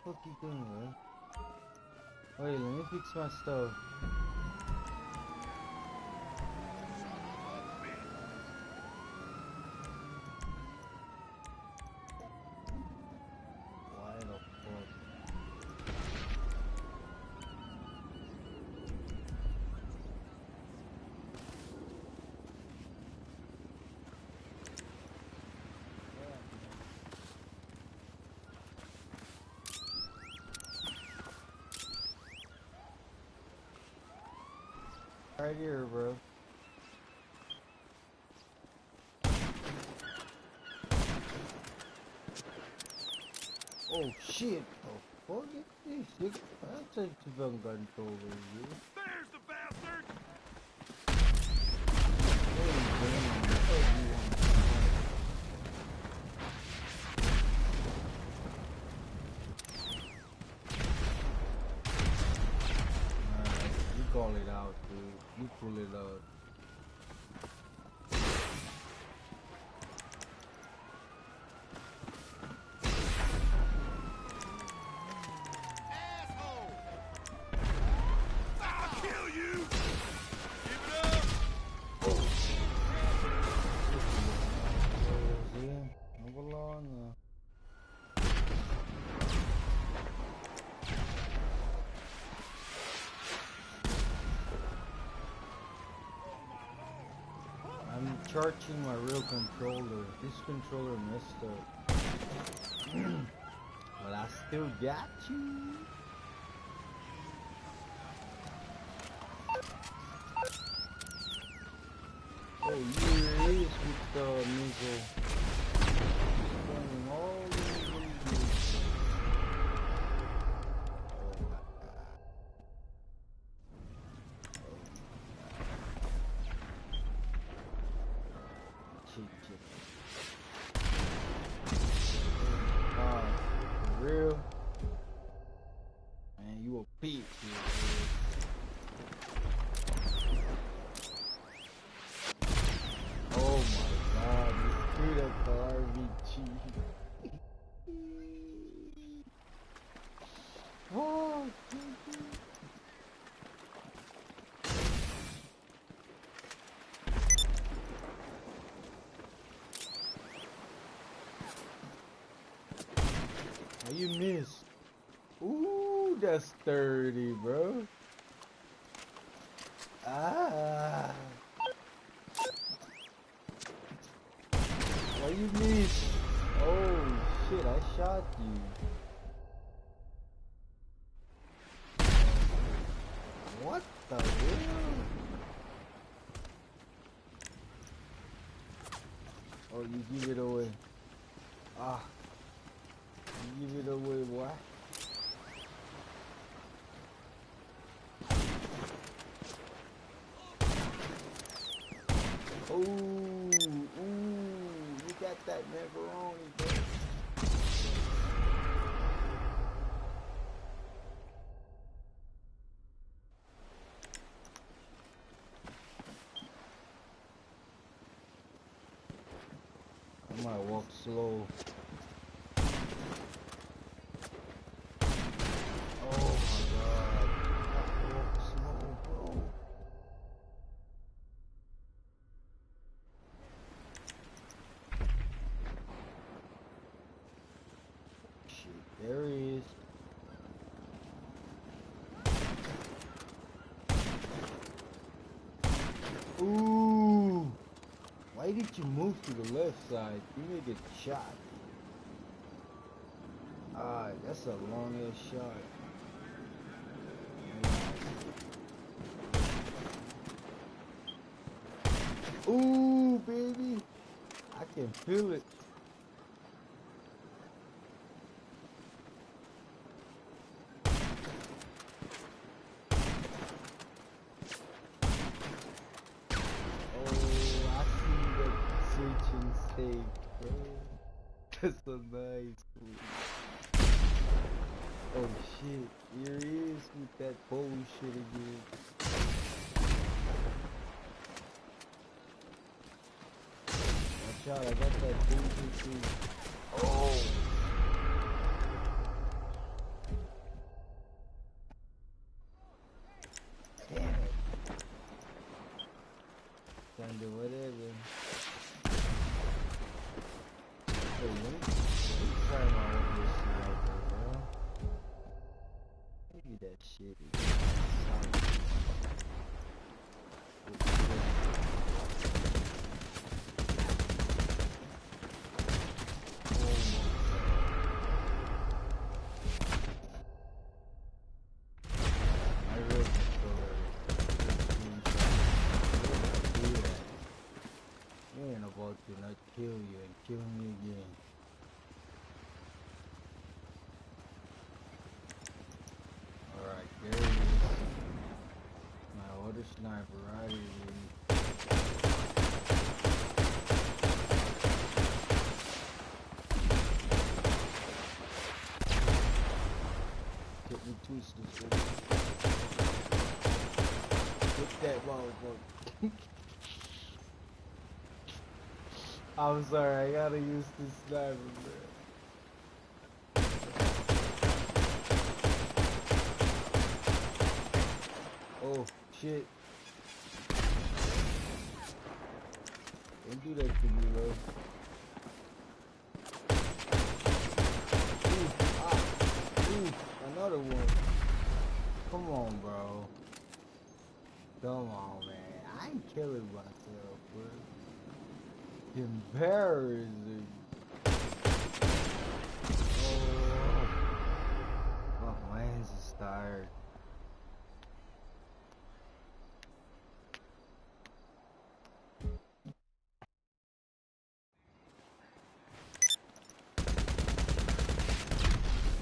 fuck you doing, man? Wait, let me fix my stuff. Why the fuck? Right here, bro. Oh shit! The fuck is this? Nigga? I'll take the fucking control over here. There's the bastard! Hey, damn, what the fuck you want? Alright, you call it out, dude. You pull it out. Asshole! I'll kill you! Give it up! See? Move along now. I'm charging my real controller. This controller messed up. But I still got you. Oh, here it is with the missile. Burning all over you. Cheap. For real? Man, you a bitch, oh my god, you screwed up the RVG. Oh, oh, you missed. Ooh, that's 30, bro. Ah. Why you missed? Oh shit, I shot you. What the hell? Oh, you give it away. Ah. You give it away, boy. Ooh, you got that macaroni, bro. I might walk slow. Oh my god. I have to walk slow, bro. Shit, there he is. Ooh! Why did you move to the left side? You may get shot. Ah, that's a long ass shot. Ooh, baby! I can feel it. Bro. That's so nice. Oh shit, here he is with that bullshit again. Watch out, I got that bullshit too. Oh! shit is solid. To not kill you and kill me again. Alright, there it is. My other sniper right here. Get me twisted. Get that motherfucker. I'm sorry, I gotta use this sniper, man. Oh, shit. Don't do that to me, bro. Ooh, another one. Come on, bro. Come on, man. I ain't killing myself, bro. Embarrassing. Oh, my hands is tired.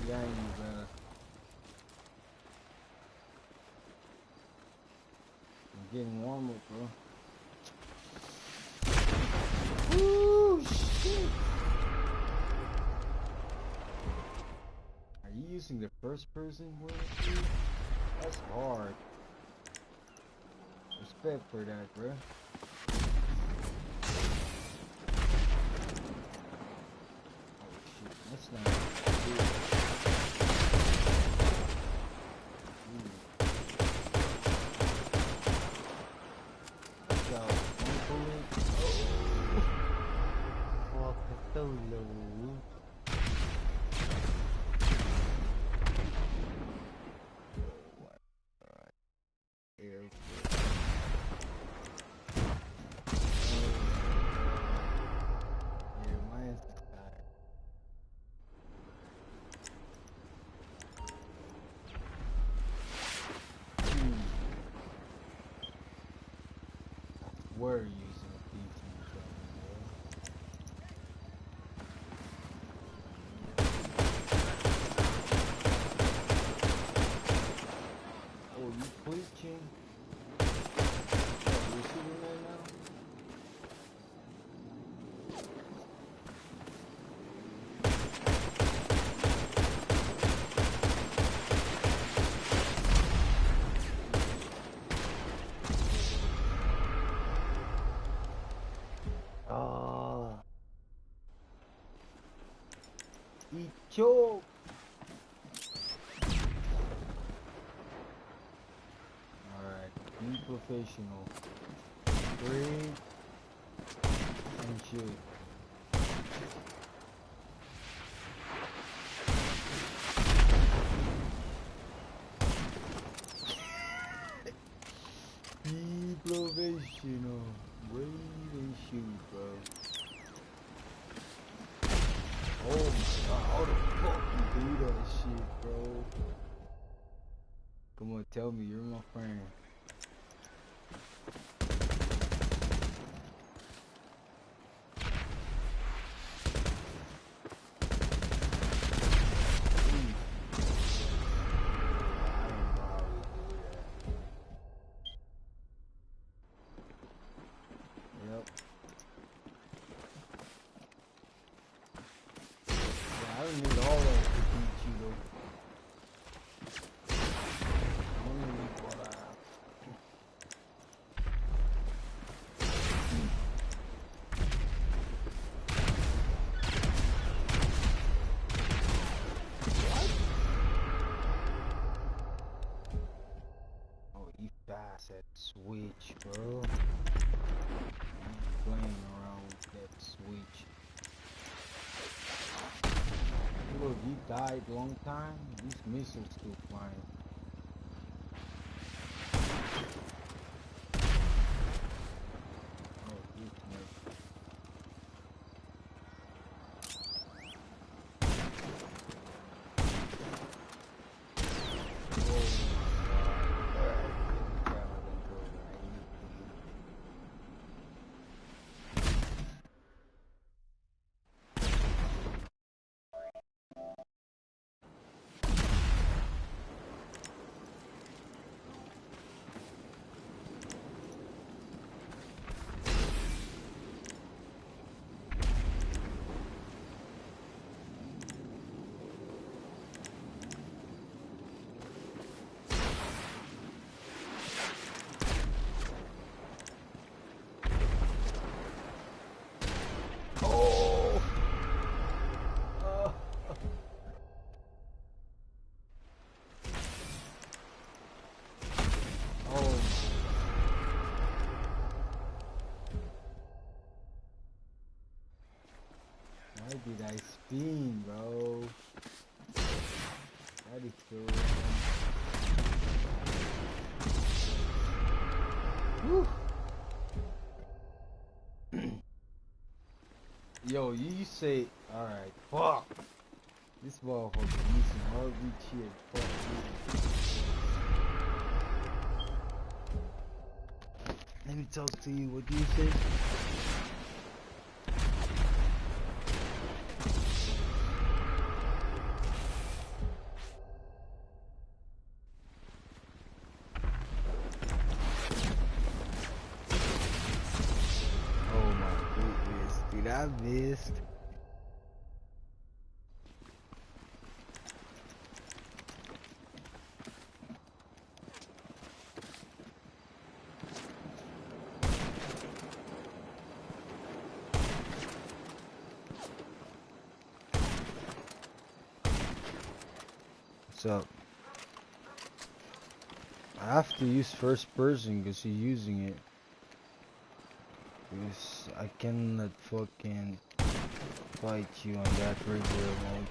Yeah, you better. I'm getting warmer, bro. Ooh, shit. Are you using the first person one? That's hard. Respect for that, bro. Oh shit, that's not good. Watch out, one bullet. Oh, fuck, so low. We're using a PT Oh, you preaching? Oh, you shooting right now? Icho. Alright, be professional. Breathe and shoot. Be professional. Breathe and shoot, bro. Oh my god, how the fuck you do that shit, bro? Come on, tell me you're my friend. I don't need all that to beat you though. I only need what I have. What? Oh, you fast at switch, bro. You playing around with that switch. Look, you died long time. These missiles still flying. Look at that spin, bro. That is cool. Woo. Yo, you say, alright, fuck. This motherfucker using heartbeat shit. Fuck you. Let me talk to you. What do you say? Oh my goodness, dude, I missed. What's up? I have to use first person because he's using it. Because I cannot fucking fight you on that regular mode.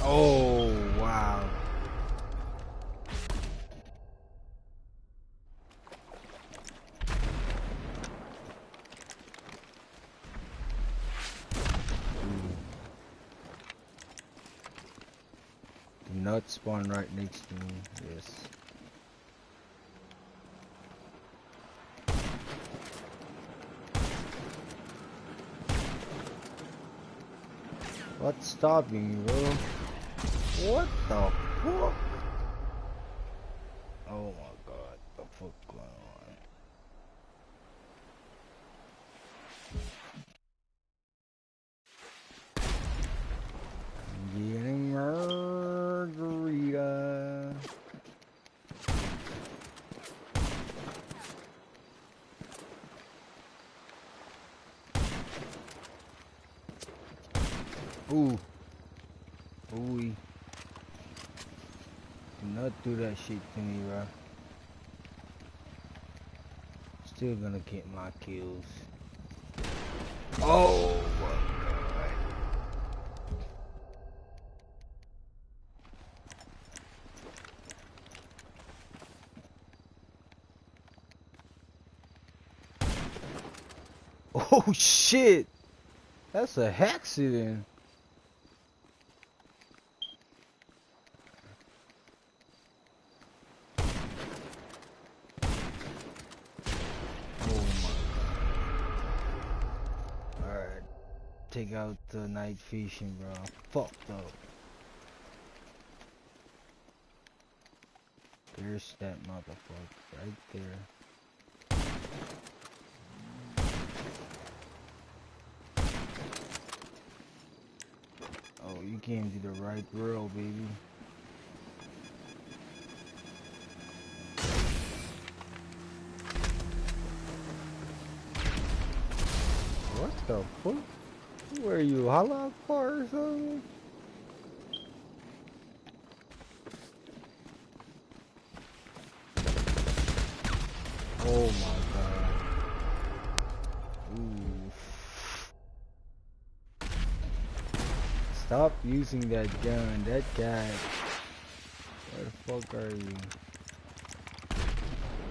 Oh, wow. Do not spawn right next to me. Yes. What's stopping you, bro? What the fuck? Oh my god, the fuck going on? I'm getting margarita. Ooh. Ooh. Do not do that shit to me, bro. Still gonna get my kills. Oh my god. Oh shit! That's a accident. Take out the night fishing, bro. Fucked up. There's that motherfucker right there. Oh, you came to the right world, baby. What the fuck? Where are you, Allah Akbar or something? Oh my god. Ooh. Stop using that gun, that guy. Where the fuck are you?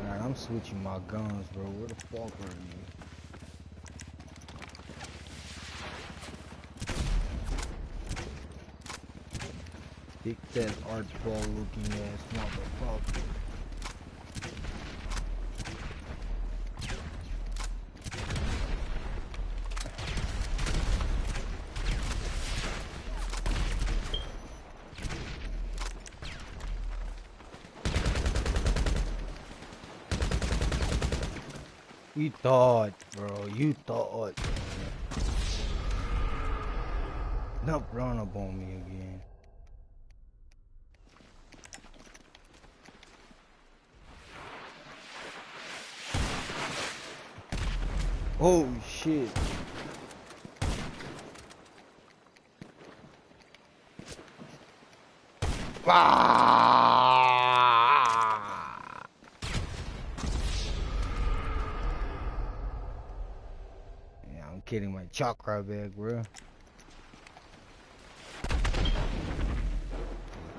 Man, I'm switching my guns, bro. Where the fuck are you? Take that art ball looking ass motherfucker. You thought, bro. You thought. Not run up on me again. Oh shit. Ah! Yeah, I'm kidding my chakra bag, bro.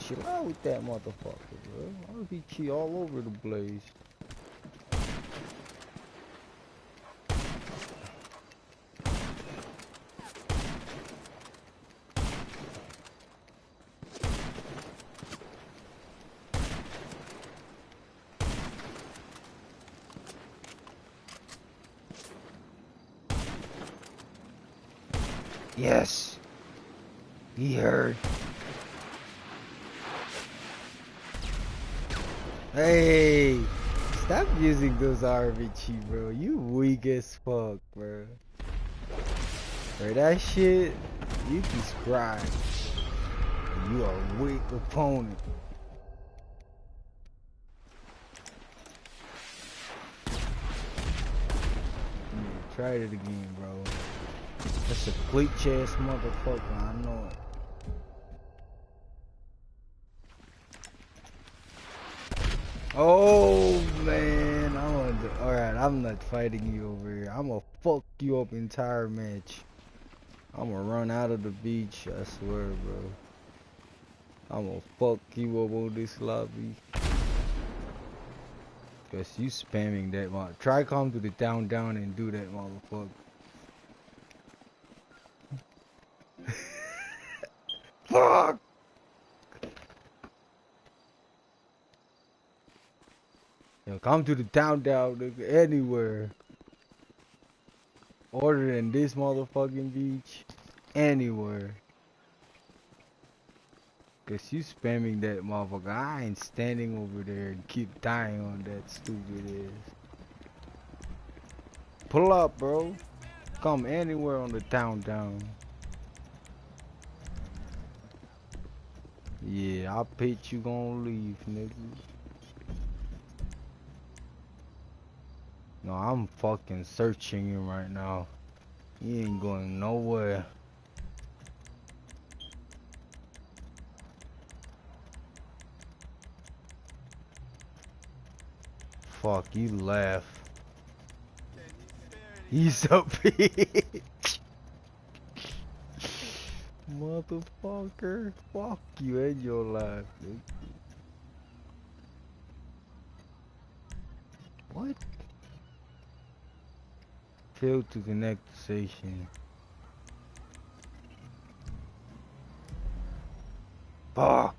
Chill out with that motherfucker, bro. I'll be key all over the place. Yes. He heard. Hey. Stop using those RPG, bro. You weak as fuck, bro. For that shit, you describe. You are a weak opponent. Yeah, try it again, bro. That's a glitch ass motherfucker, I know it. Oh man, alright, I'm not fighting you over here. I'm gonna fuck you up entire match. I'm gonna run out of the beach, I swear, bro. I'm gonna fuck you up on this lobby. Cause you spamming that mod. Try come to the down and do that motherfucker. Fuck! Yo, come to the down, nigga, anywhere. Other than this motherfucking beach. Anywhere. Cause you spamming that motherfucker. I ain't standing over there and keep dying on that stupid ass. Pull up, bro. Come anywhere on the down. Yeah, I bet you gonna leave, nigga. No, I'm fucking searching him right now. He ain't going nowhere. Fuck, you laugh. He's a bitch. Motherfucker. Fuck you and your life, dude. What? Failed to connect the station. Fuck.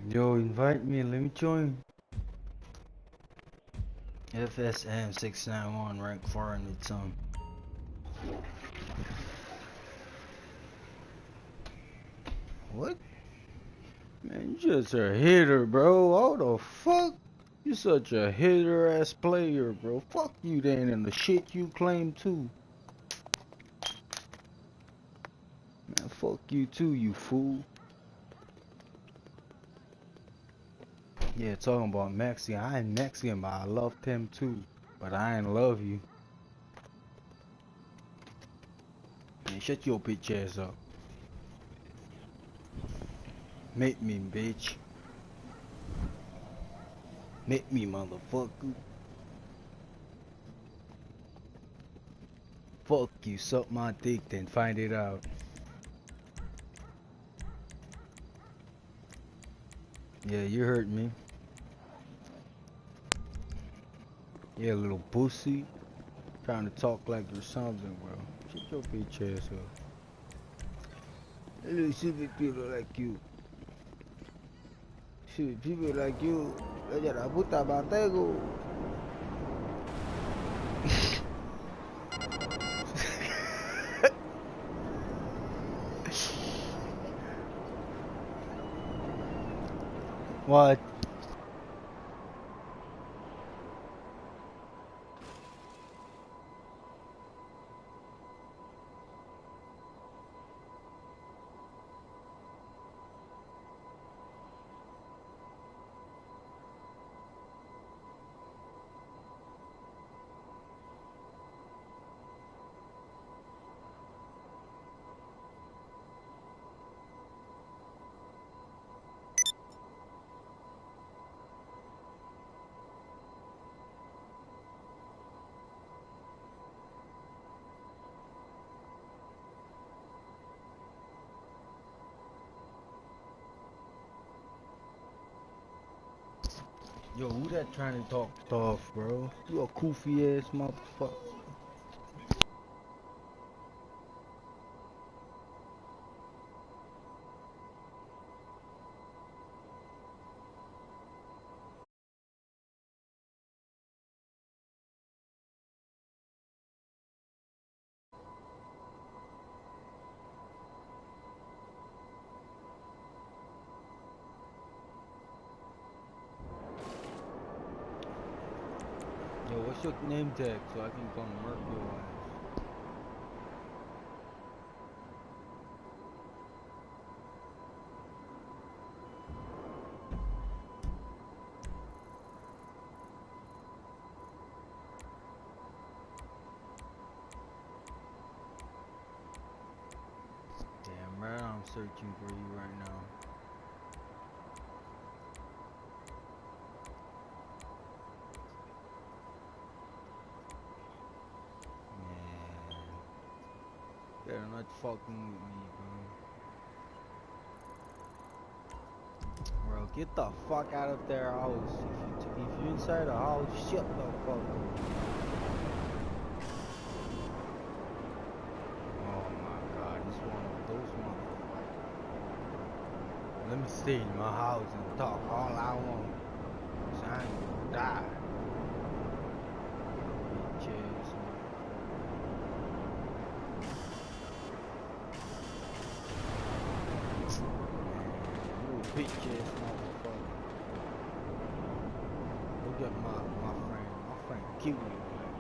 Yo, invite me, let me join. FSM 691, rank 400 some. What? Man, you just a hitter, bro. What the fuck? You such a hitter ass player, bro. Fuck you then and the shit you claim too. Man, fuck you too, you fool. Yeah, talking about Mexican. I ain't Mexican, but I loved him too. But I ain't love you. Man, shut your bitch ass up. Make me, bitch. Make me, motherfucker. Fuck you, suck my dick, then find it out. Yeah, you heard me. Yeah, little pussy. Trying to talk like you're something, bro. Shut your bitch ass up. Little stupid people like you. Stupid people like you. Ella la puta batego. What? Yo, who that trying to talk tough, bro? You a goofy ass motherfucker. Yo, what's your name tag so I can come murk your ass? Damn right, I'm searching for you right now. Man, they're not fucking with me, bro. Bro, get the fuck out of their house. If you inside the house, shut the fuck up. Oh my god, this one of those motherfuckers. Let me stay in my house and talk all I want. So I ain't gonna die. Bitch ass motherfucker. You a bitch ass motherfucker. Look at my friend. My friend kill you, man.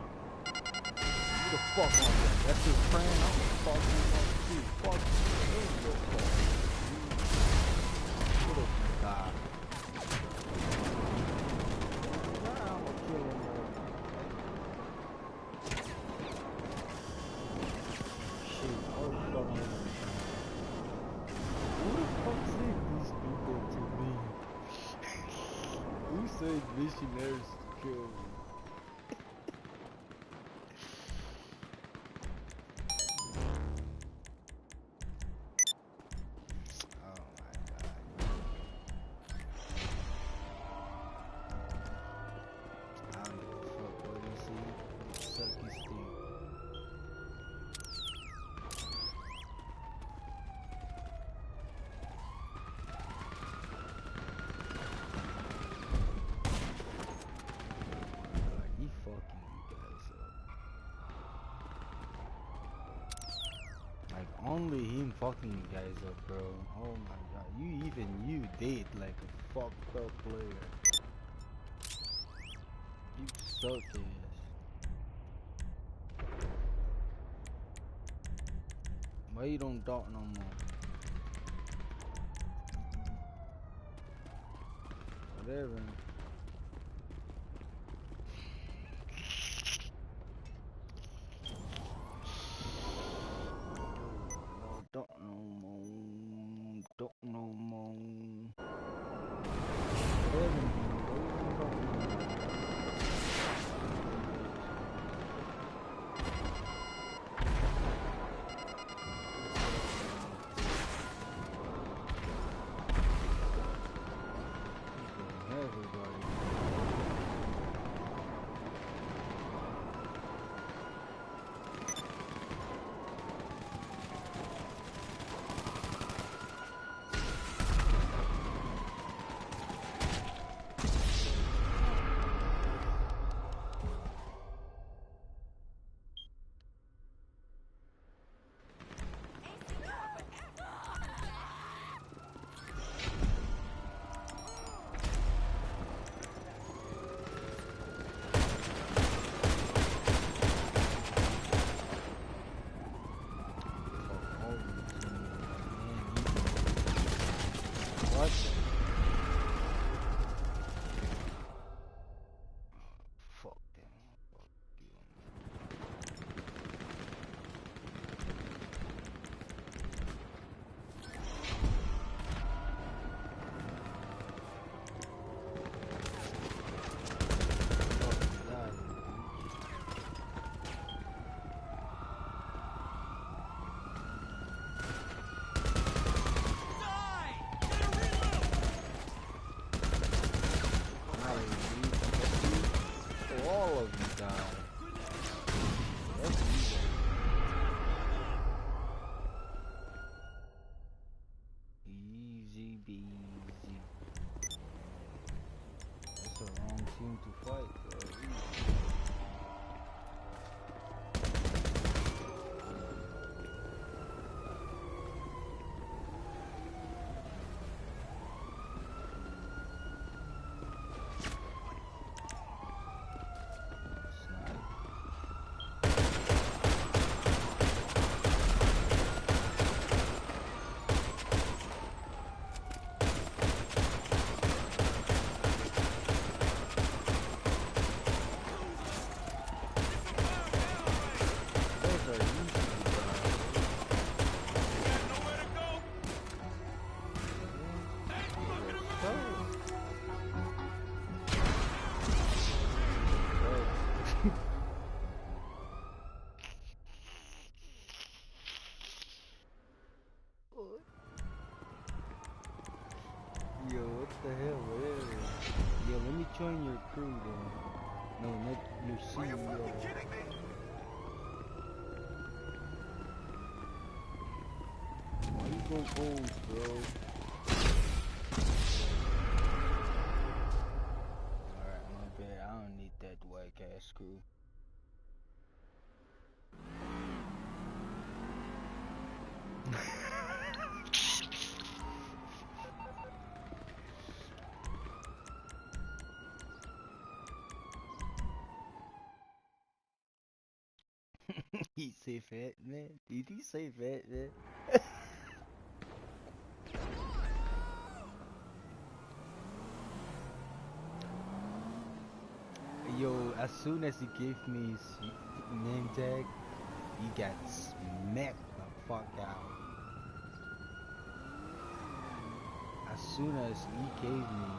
Who the fuck on that? That's his friend? I'm gonna fuck him up too. Fuck you. It ain't your fault. What up, you die? Nah, I'm gonna kill him all. Shit, I was fucking him. Who the fuck said these people to me? Who said missionaries to kill me? Oh my god. I don't give a fuck what he see. Suck his dick. God, he fucking you guys up. Like only him fucking you guys up, bro. Oh my god. You date like a fucked up player. suck ass. Why you don't talk no more? Whatever. Don't no more. Don't no more. Whatever. Everybody. What? Fuck them. Fuck you. Fuck that. Die! Get a reload! Oh, all of you die. That's easy. Easy peasy. That's the wrong team to fight, bro. Snipe. Those are easy, bro. Got nowhere to go? Hey, fucking around! Yo, what the hell, whatever. Yo, let me join your crew then. No, not your Are you CEO. fucking kidding me? Why you go gold, bro? Alright, my bad. I don't need that whack ass crew. He say fat man? Did he say fat man? Yo, as soon as he gave me his name tag, he got smacked the fuck out. As soon as he gave me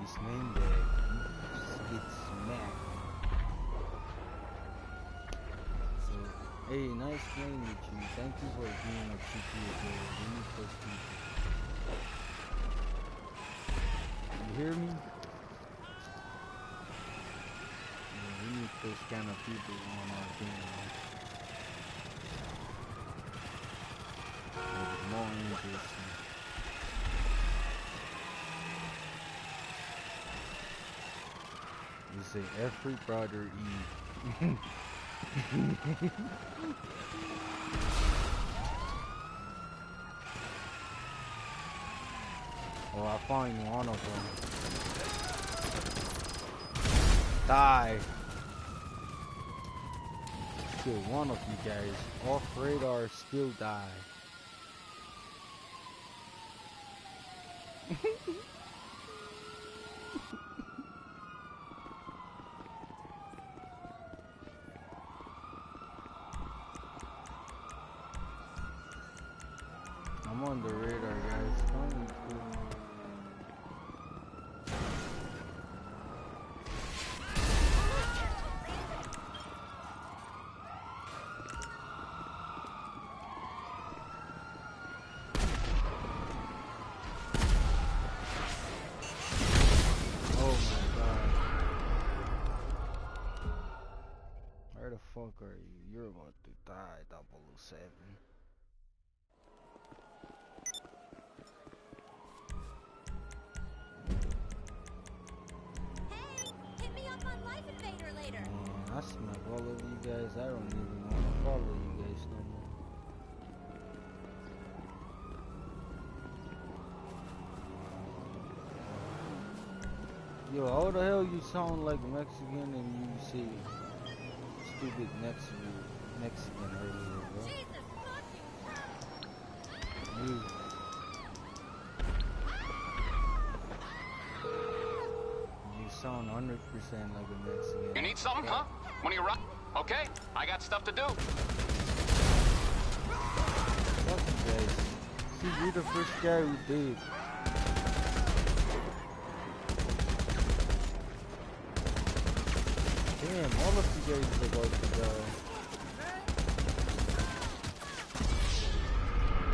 his name tag, he gets smacked. So, hey, nice playing with you. Thank you for being a GTA player. We need those people. You hear me? Yeah, we need those kind of people on our team. Make it more interesting. You say every brother eat. Oh, I found one of them. Die. kill one of you guys. Off radar, still die. I'm on the radar, guys. Come to Oh my god. Where the fuck are you? You're about to die, 007. Hit me up on Life Invader later. Man, I smack all of you guys. I don't even want to follow you guys no more. Yo, how the hell you sound like Mexican and you say stupid Mexican earlier, bro? Jesus fucking Christ. You sound 100% like a Mexican. You need something, huh? When you rock? Okay, I got stuff to do. Fuck you guys. See, you're the first guy who did. Damn, all of you guys are about to die.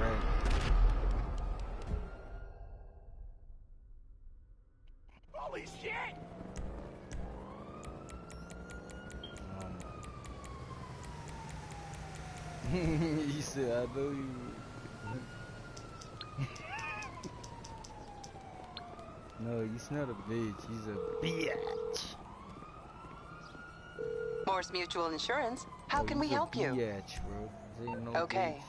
Right. Holy shit! You said, I know you. No, he's not a bitch. He's a bitch. Morse Mutual Insurance. How can we help you? Bitch, bro. This ain't no Okay. bitch.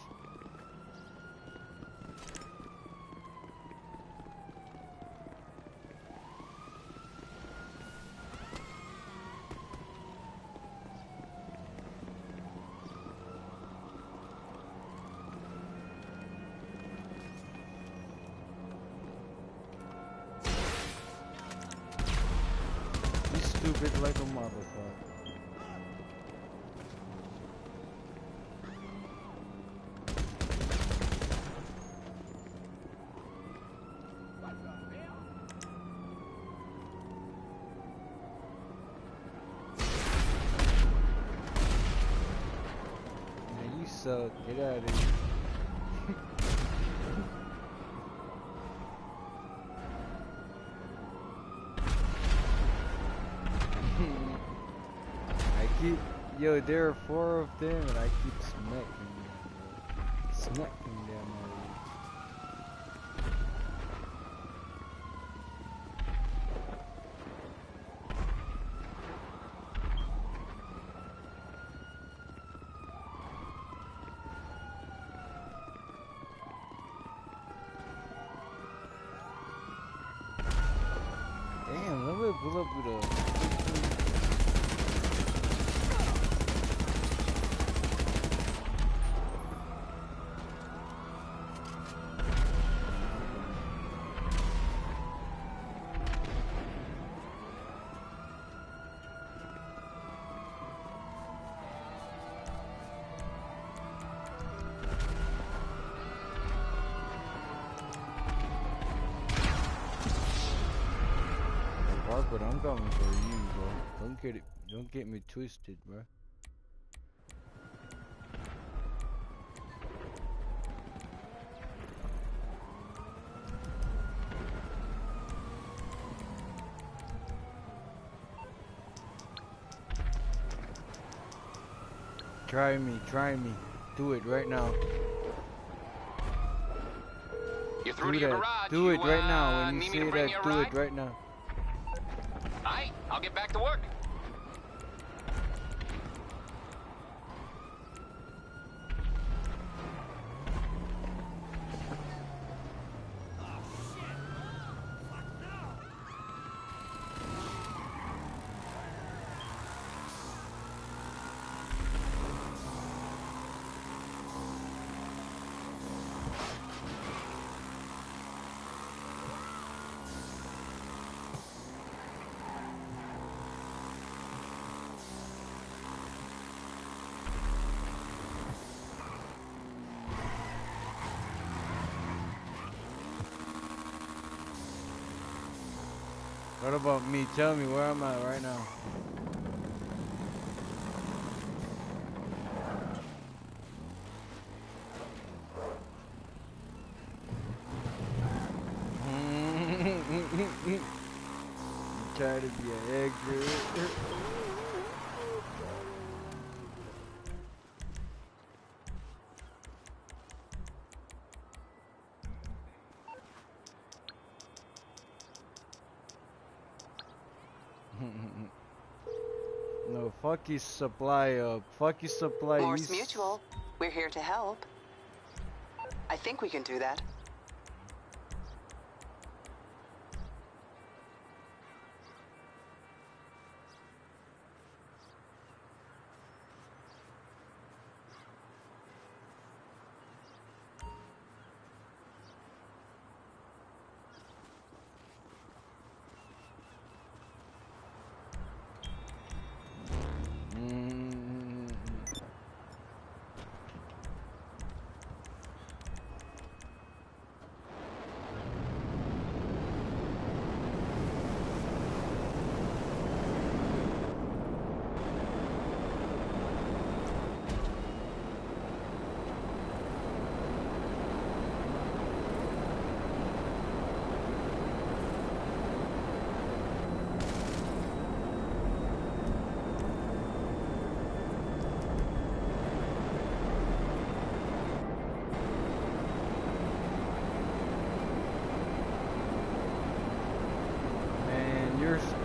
You stupid like a motherfucker. Man, you suck. Get out of here. Yo, there are 4 of them, and I keep smacking them, bro. Smacking them out of here. Damn, let me pull up with a. But I'm coming for you, bro. Don't get me twisted, bro. Try me. Do it right now. You're through Do to your that. garage. Do it right now. When Need you me say to bring that, you a do ride? it right now. Aight, I'll get back to work. What about me? Tell me where I'm at right now. Try to be an egg. No, fuck his supply up. Fuck his supply. Morse Mutual, we're here to help. I think we can do that.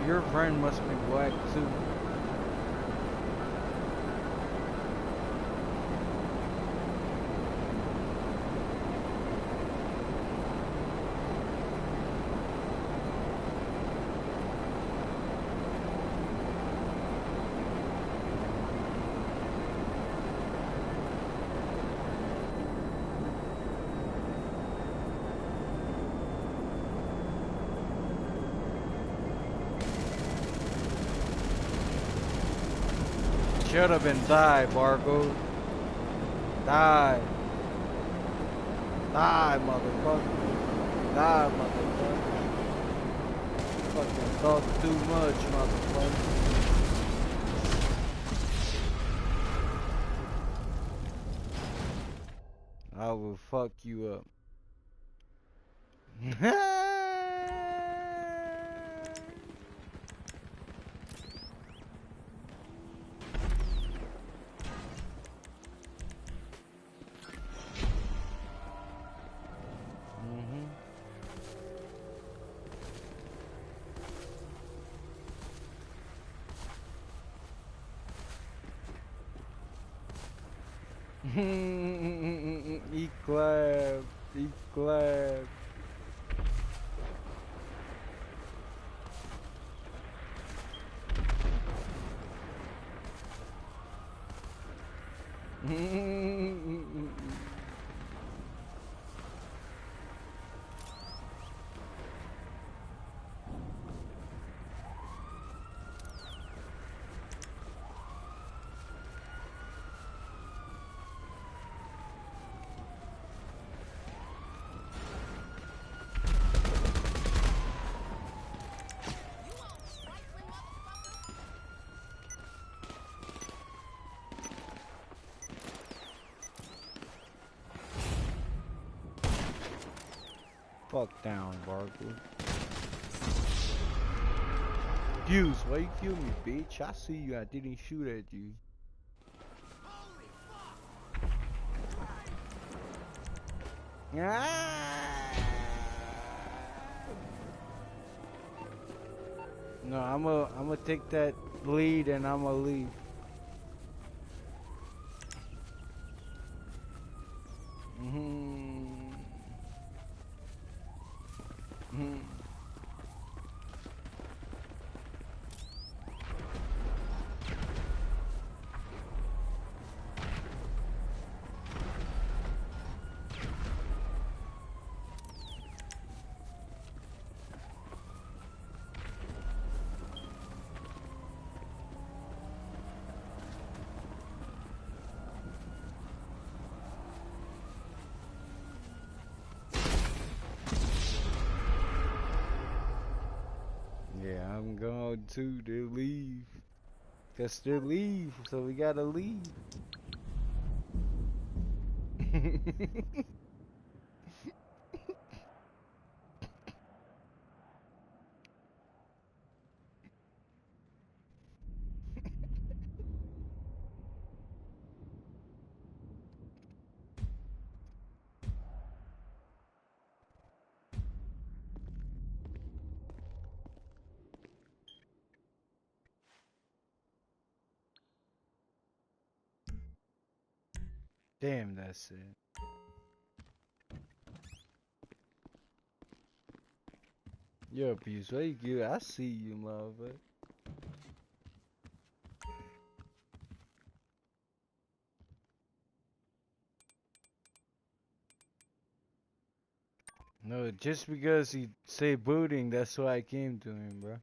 Your friend must be whack too. Shut up and die, Bargo. Die. Die, motherfucker. Die, motherfucker. Fucking talk too much, motherfucker. I will fuck you up. He clapped. He clapped. Fuck down, Barkley. Fuse, why you kill me, bitch? I see you, I didn't shoot at you. No, I'ma take that lead and I'ma leave. I'm going to. They leave. Cause they leave, so we gotta leave. Damn, that's it. You're abused. Where you go? I see you, motherfucker. No, just because he say booting, that's why I came to him, bro.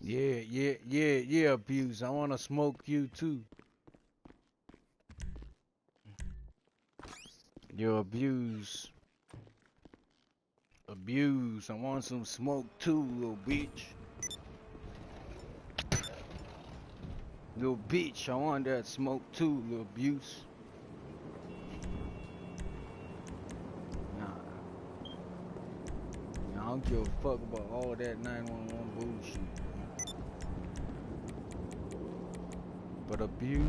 Yeah, abuse. I wanna smoke you too. You abuse. Abuse. I want some smoke too, little bitch. Little bitch, I want that smoke too, little abuse. Nah. I don't give a fuck about all that 911 bullshit. But abuse?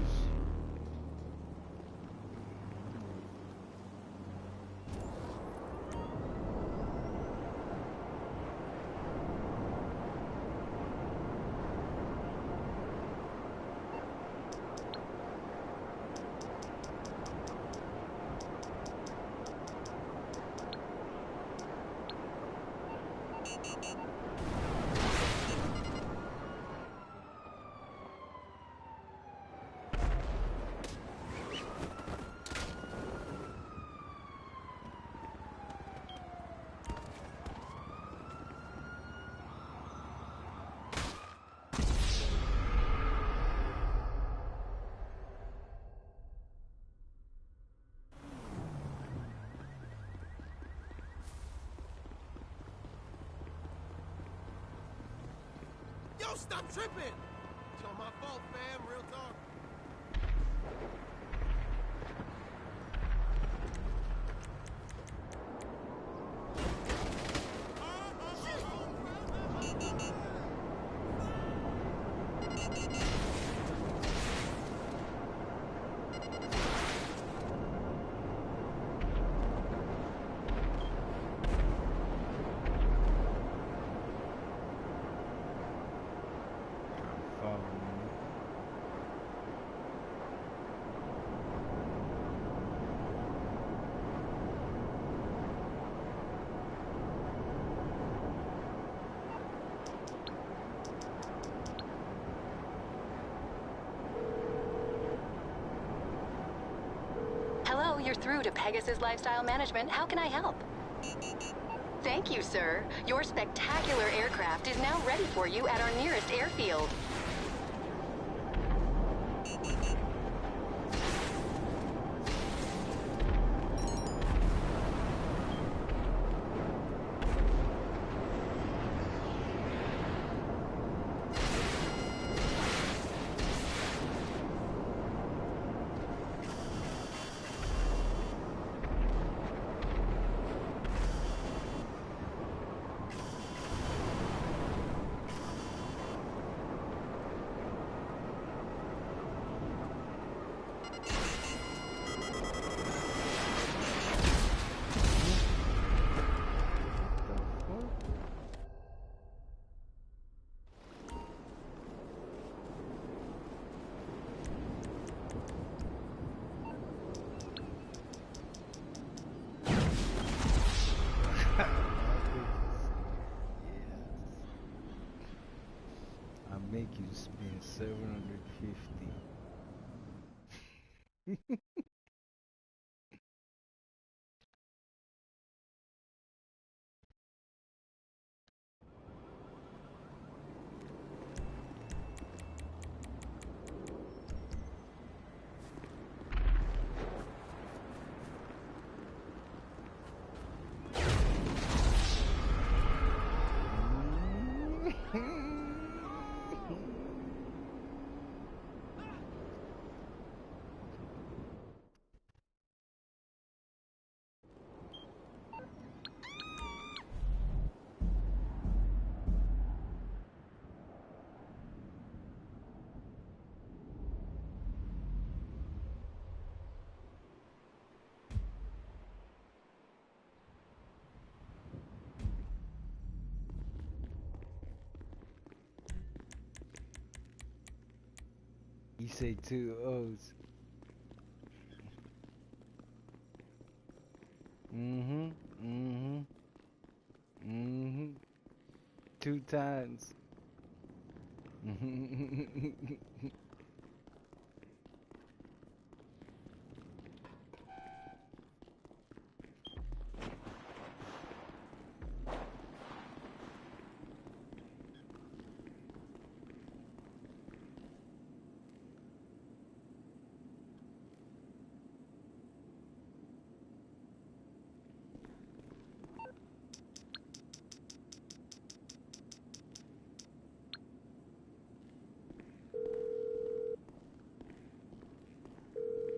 Yo, stop tripping! It's all my fault, fam. Real talk. Hello, you're through to Pegasus Lifestyle Management. How can I help? Thank you, sir. Your spectacular aircraft is now ready for you at our nearest airfield. make you spend 750. You say two O's. Mm-hmm. Mm-hmm. Mm-hmm. Two times.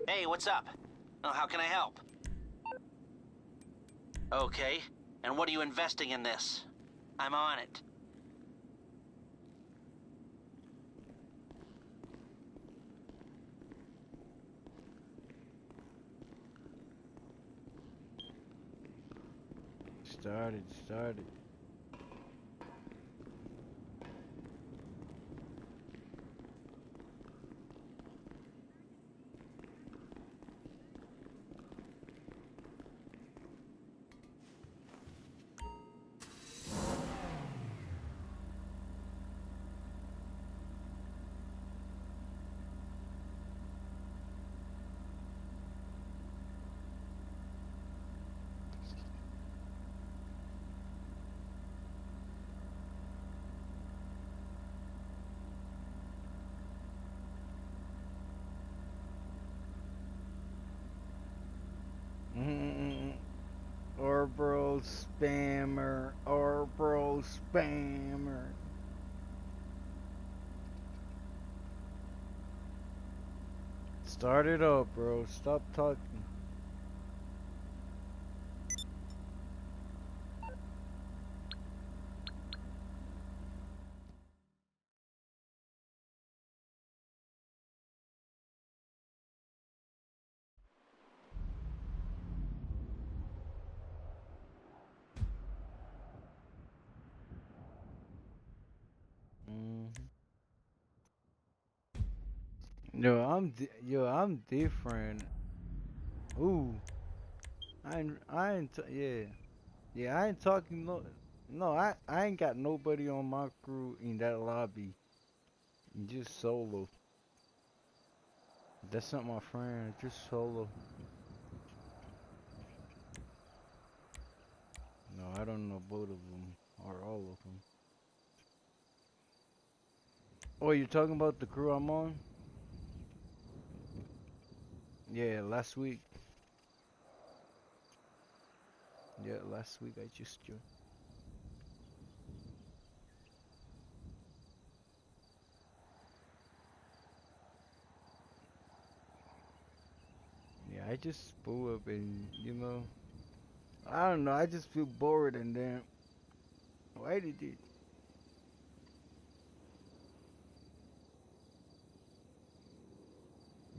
Hey, what's up? Oh, how can I help? Okay. And what are you investing in this? I'm on it. Started. Mm-mm-mm. Orbro spammer. Orbro spammer. Start it up, bro. Stop talking. Mm-hmm. I'm different. Ooh, yeah, yeah. I ain't talking no. I ain't got nobody on my crew in that lobby. Just solo. That's not my friend. Just solo. No, I don't know both of them or all of them. Oh, you're talking about the crew I'm on? Yeah, last week. Yeah, last week I just joined. Yeah, I just pull up and I don't know. I just feel bored and then why did it?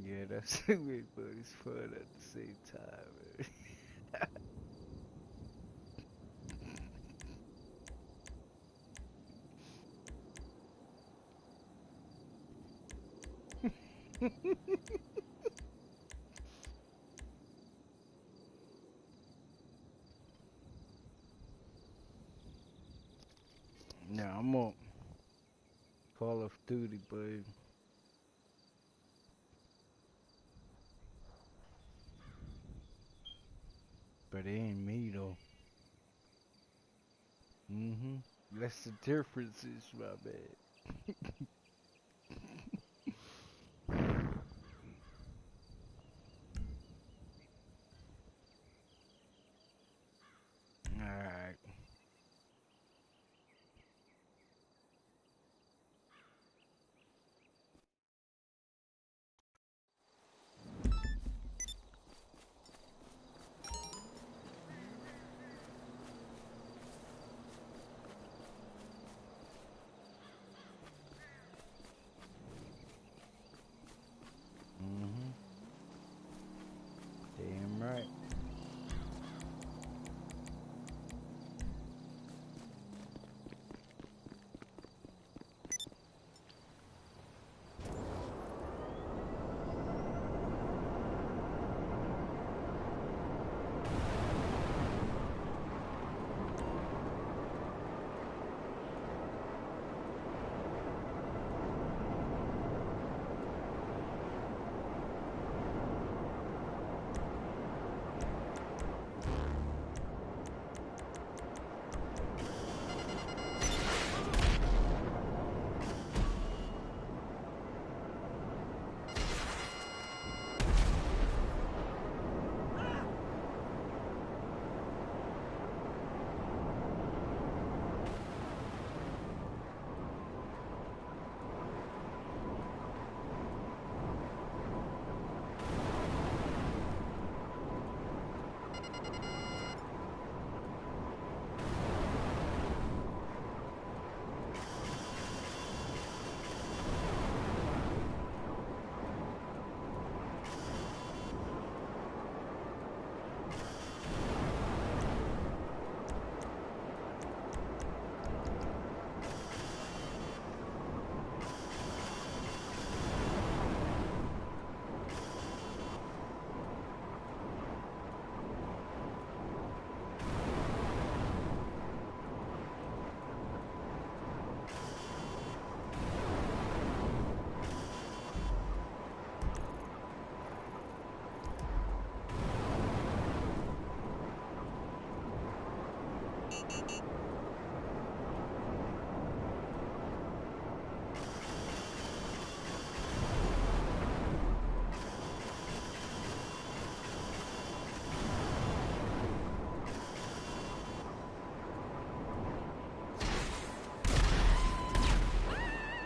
Yeah, that's weird, but it's fun at the same time. Yeah, I'm up. Call of Duty, but it ain't me though. That's the difference, is my bad. Alright. Damn right.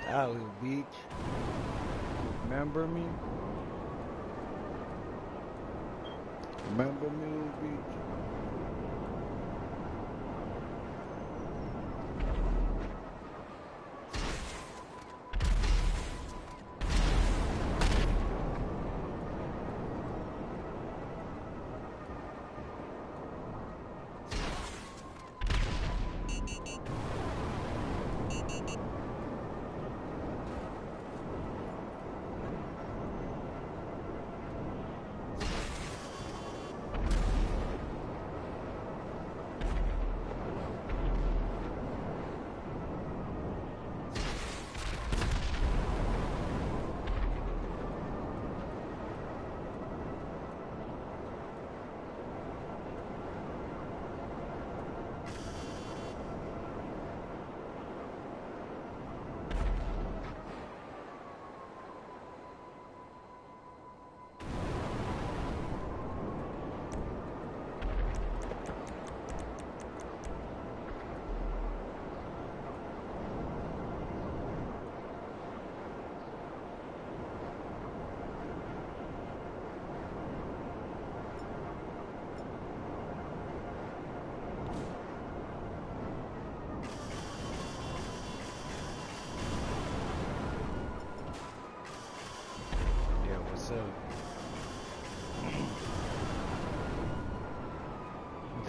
That little bitch. Remember me? Remember me, little bitch?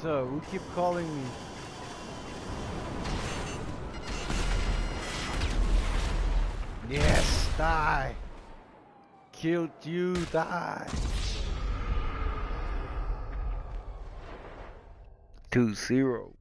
So, who keep calling me? Yes, die. Killed you, die. 2-0.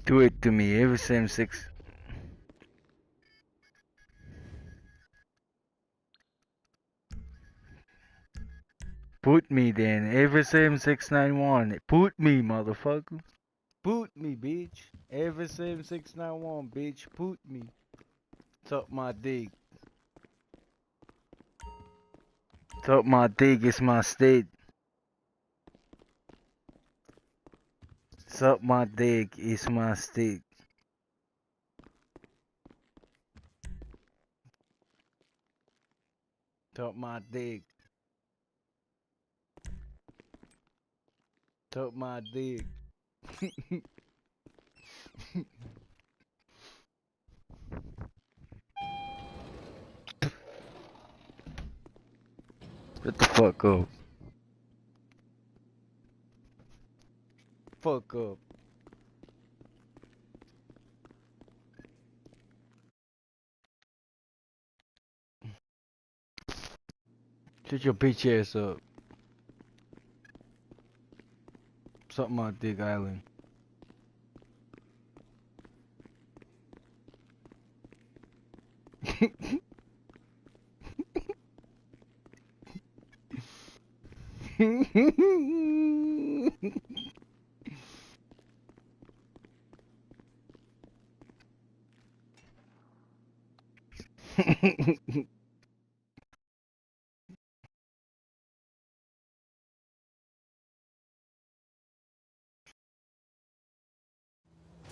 Do it to me. Every same six. Put me then. Every same 691. Put me, motherfucker. Put me, bitch. Every same 691, bitch. Put me. Suck my dick. Suck my dick is my state. Suck my dick is my state. Suck my dick. Suck my dick. Shut the fuck up. Fuck up. Shut your bitch ass up. Suck my dick, Island.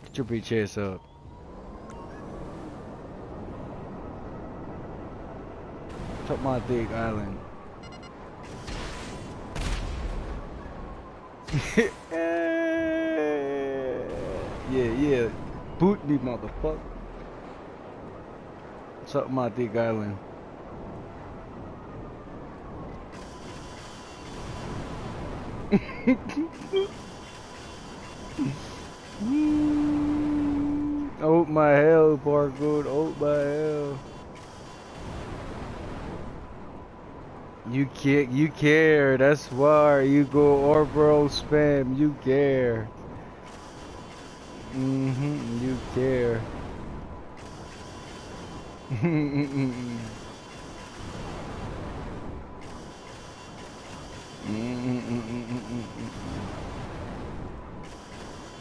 Get your bitch ass up. Suck my dick, Island. Yeah. Boot me, motherfucker. Suck my dick, Island. Oh my hell, Barcode. Oh my hell. You care. That's why you go Orbro spam. You care. You care.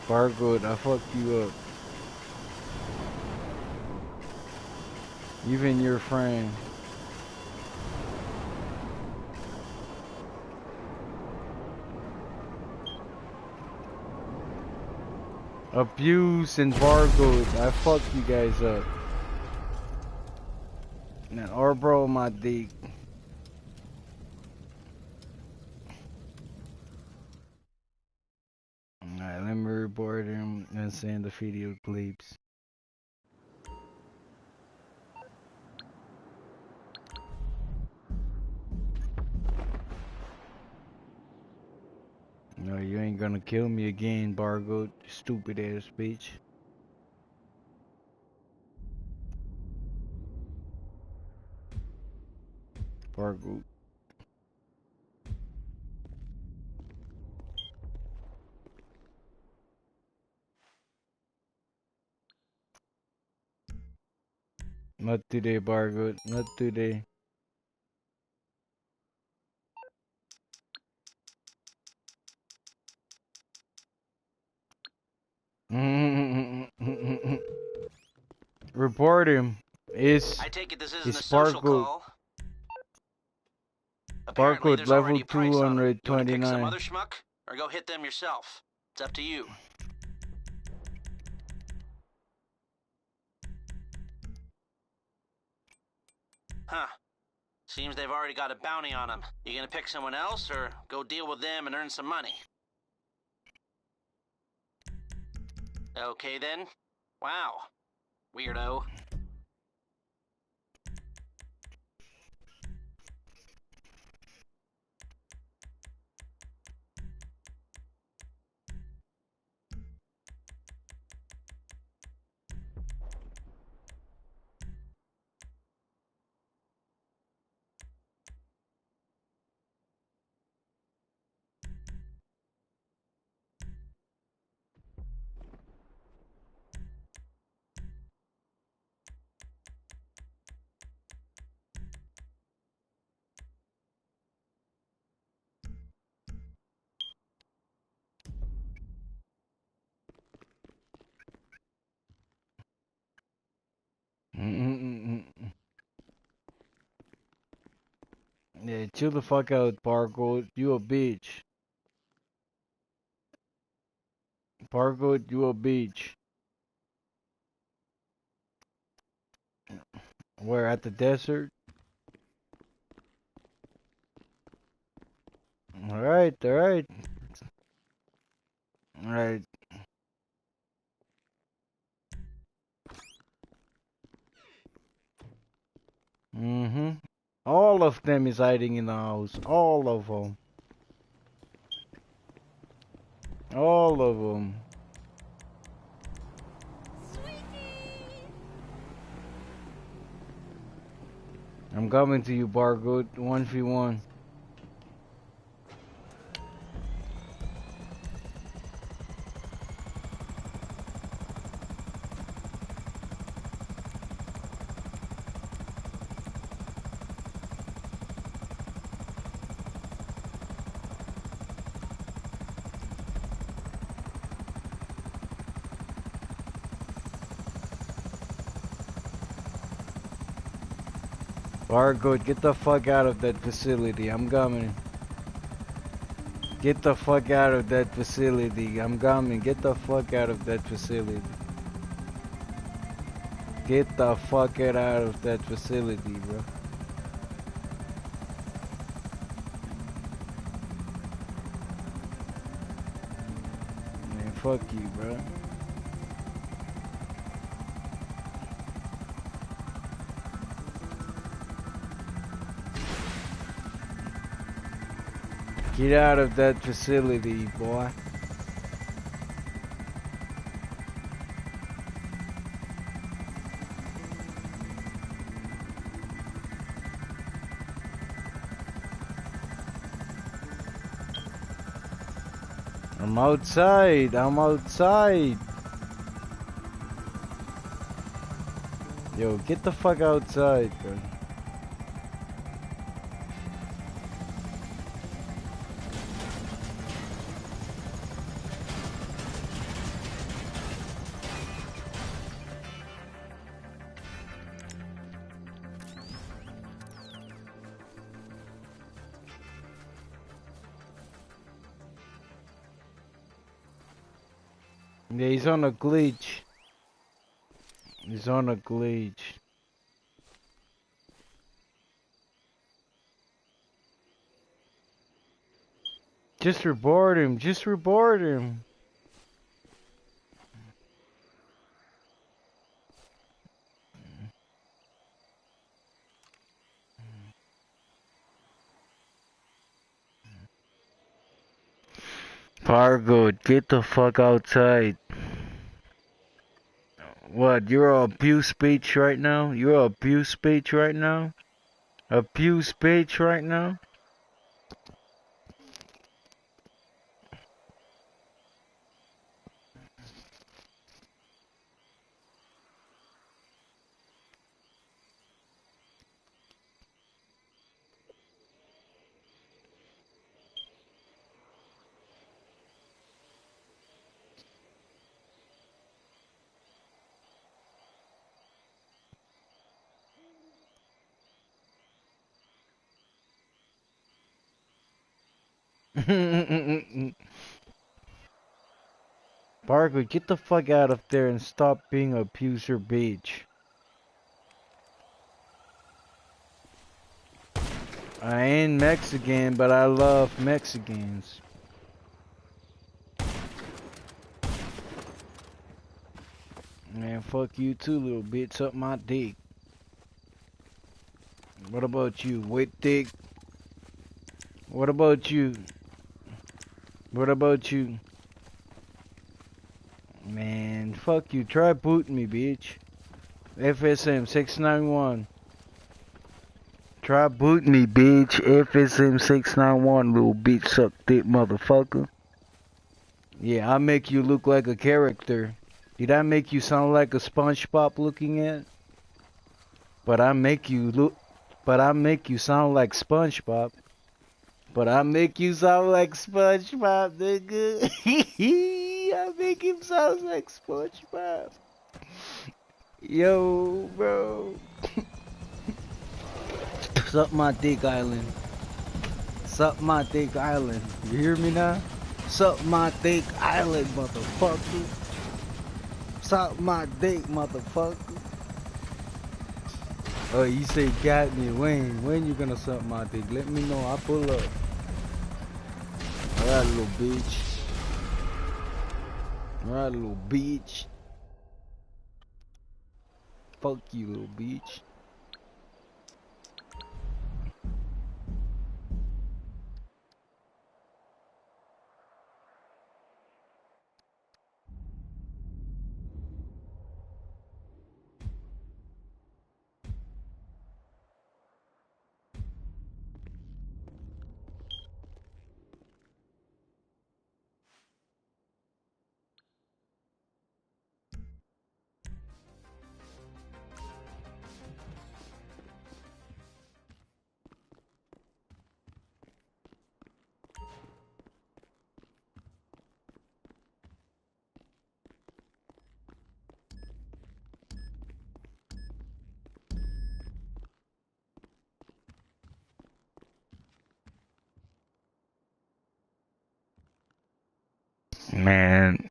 Barcode, I fucked you up. Even your friend. Abuse and Barcode, I fucked you guys up. Now, or bro, my dick. Alright, let me report him and send the video clips. No, you ain't gonna kill me again, Barcode. Stupid ass bitch. Barcode. Not today, Barcode. Not today. Report him. I take it this isn't It's a social Barcode. call. Apparently, Barcode there's level already a price on it. You want to pick some 229. other schmuck, or go hit them yourself? It's up to you. Huh. Seems they've already got a bounty on them. You gonna pick someone else, or go deal with them and earn some money? Okay then. Wow. Weirdo. Yeah, chill the fuck out, Barcode. You a bitch. Barcode, you a bitch. We're at the desert. Alright, alright. Alright. Mm-hmm. All of them is hiding in the house. All of them. All of them. I'm coming to you, Barcode. 1v1. Barcode, get the fuck out of that facility. I'm coming. Get the fuck out of that facility. I'm coming. Get the fuck out of that facility. Get the fuck out of that facility, bro. Man, fuck you, bro. Get out of that facility, boy. I'm outside. I'm outside. Yo, get the fuck outside, bro. Yeah, he's on a glitch. He's on a glitch. Just reboard him. Just reboard him. Fargo, get the fuck outside. What, you're a abuse speech right now? You're a abuse speech right now? Abuse speech right now? Fargo, get the fuck out of there and stop being a abuser bitch. I ain't Mexican, but I love Mexicans. Man, fuck you too, little bitch. Suck my dick. What about you, wet dick? What about you? What about you? Man, fuck you. Try booting me, bitch. FSM 691. Try booting me, bitch. FSM 691, little bitch suck dick motherfucker. Yeah, I make you look like a character. Did I make you sound like a SpongeBob looking at? But I make you sound like SpongeBob. But I make you sound like SpongeBob, nigga. I make him sound like SpongeBob. Yo, bro. Suck my dick, Island. Suck my dick island. You hear me now? Suck my dick island, motherfucker. Suck my dick, motherfucker. Oh, you say got me. When you gonna suck my dick? Let me know. I pull up. Alright, little bitch. Alright, little bitch. Fuck you, little bitch. Man,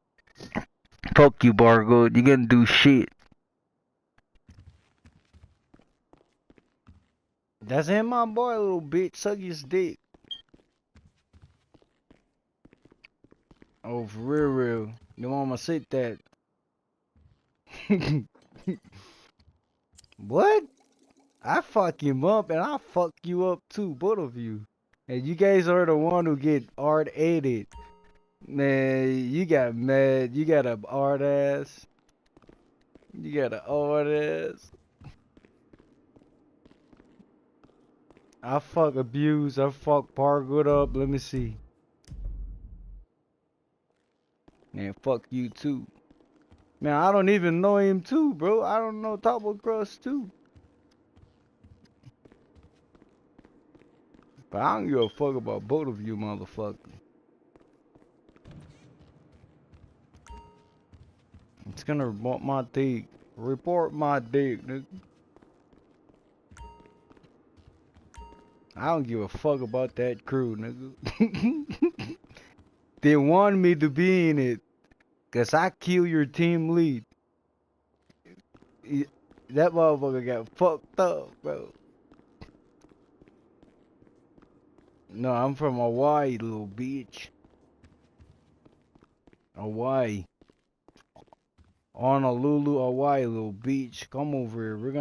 fuck you, Bargo. You gonna do shit. That's him, my boy, little bitch. Suck his dick. Oh, for real, real. You want to sit that? What? I fuck him up and I fuck you up too, both of you. And you guys are the one who get hard aided. Man, you got mad. You got a hard ass. You got a hard ass. I fuck abuse. I fuck Pargood up. Let me see. Man, fuck you too. Man, I don't even know him too, bro. I don't know Top of Crust too. But I don't give a fuck about both of you, motherfucker. It's gonna report my dick. Report my dick, nigga. I don't give a fuck about that crew, nigga. They want me to be in it. Cause I kill your team lead. That motherfucker got fucked up, bro. No, I'm from Hawaii, little bitch. Hawaii. Honolulu, Hawaii, little beach. Come over here. We're gonna